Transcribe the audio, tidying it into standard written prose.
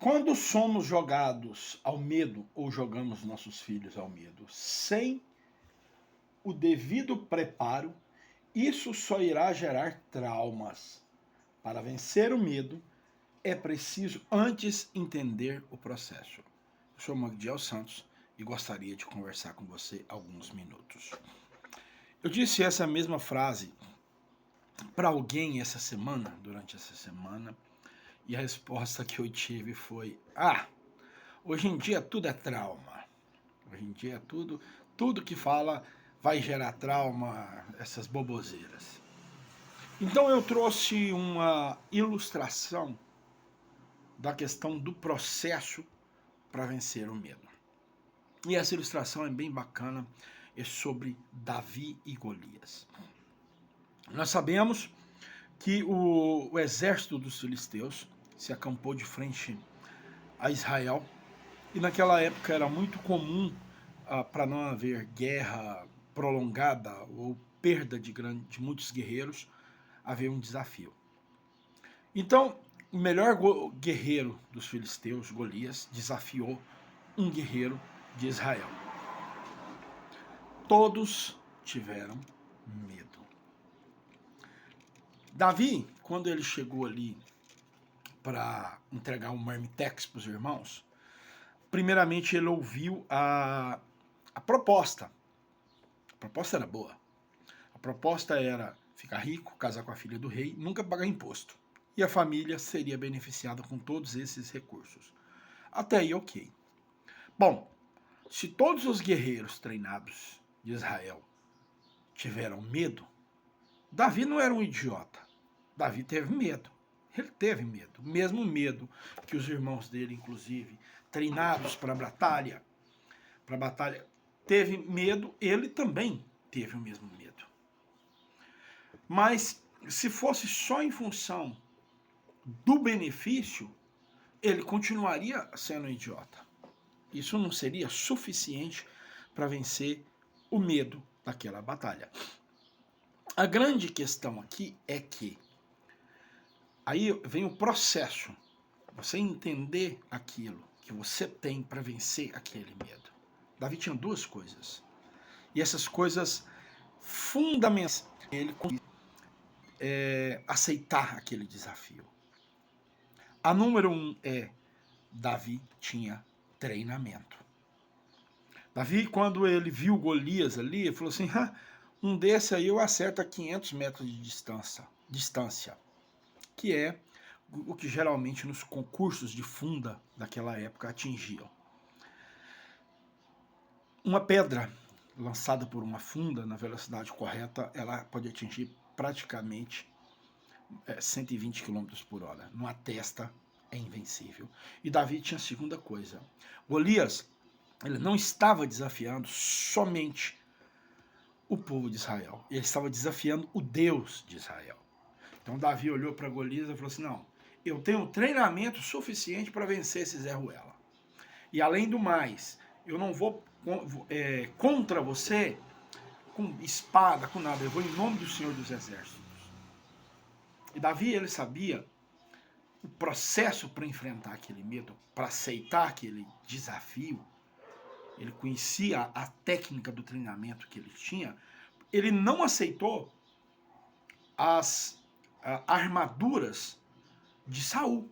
Quando somos jogados ao medo ou jogamos nossos filhos ao medo sem o devido preparo, isso só irá gerar traumas. Para vencer o medo, é preciso antes entender o processo. Eu sou Magdiel Santos e gostaria de conversar com você alguns minutos. Eu disse essa mesma frase para alguém durante essa semana, e a resposta que eu tive foi: hoje em dia tudo é trauma. Hoje em dia tudo que fala vai gerar trauma, essas boboseiras. Então eu trouxe uma ilustração da questão do processo para vencer o medo. E essa ilustração é bem bacana, é sobre Davi e Golias. Nós sabemos que o exército dos filisteus se acampou de frente a Israel, e naquela época era muito comum, para não haver guerra prolongada ou perda de muitos guerreiros, haver um desafio. Então, o melhor guerreiro dos filisteus, Golias, desafiou um guerreiro de Israel. Todos tiveram medo. Davi, quando ele chegou ali para entregar um marmitex para os irmãos, primeiramente ele ouviu a proposta. A proposta era boa. A proposta era ficar rico, casar com a filha do rei, nunca pagar imposto. E a família seria beneficiada com todos esses recursos. Até aí, ok. Bom, se todos os guerreiros treinados de Israel tiveram medo, Davi não era um idiota. Davi teve medo. Ele teve medo. O mesmo medo que os irmãos dele, inclusive, treinados para a batalha, teve medo, ele também teve o mesmo medo. Mas se fosse só em função do benefício, ele continuaria sendo um idiota. Isso não seria suficiente para vencer o medo daquela batalha. A grande questão aqui é que aí vem o processo. Você entender aquilo que você tem para vencer aquele medo. Davi tinha duas coisas. E essas coisas fundamentais ele aceitar aquele desafio. A número 1 é: Davi tinha treinamento. Davi, quando ele viu Golias ali, ele falou assim: um desse aí eu acerto a 500 metros de distância, que é o que geralmente nos concursos de funda daquela época atingiam. Uma pedra lançada por uma funda na velocidade correta, ela pode atingir praticamente 120 km por hora. Numa testa é invencível. E Davi tinha a segunda coisa. Golias, ele não estava desafiando somente o povo de Israel. Ele estava desafiando o Deus de Israel. Então Davi olhou para Golias e falou assim: não, eu tenho treinamento suficiente para vencer esse Zé Ruela. E além do mais, eu não vou contra você com espada, com nada. Eu vou em nome do Senhor dos Exércitos. E Davi, ele sabia o processo para enfrentar aquele medo, para aceitar aquele desafio. Ele conhecia a técnica do treinamento que ele tinha. Ele não aceitou as armaduras de Saul.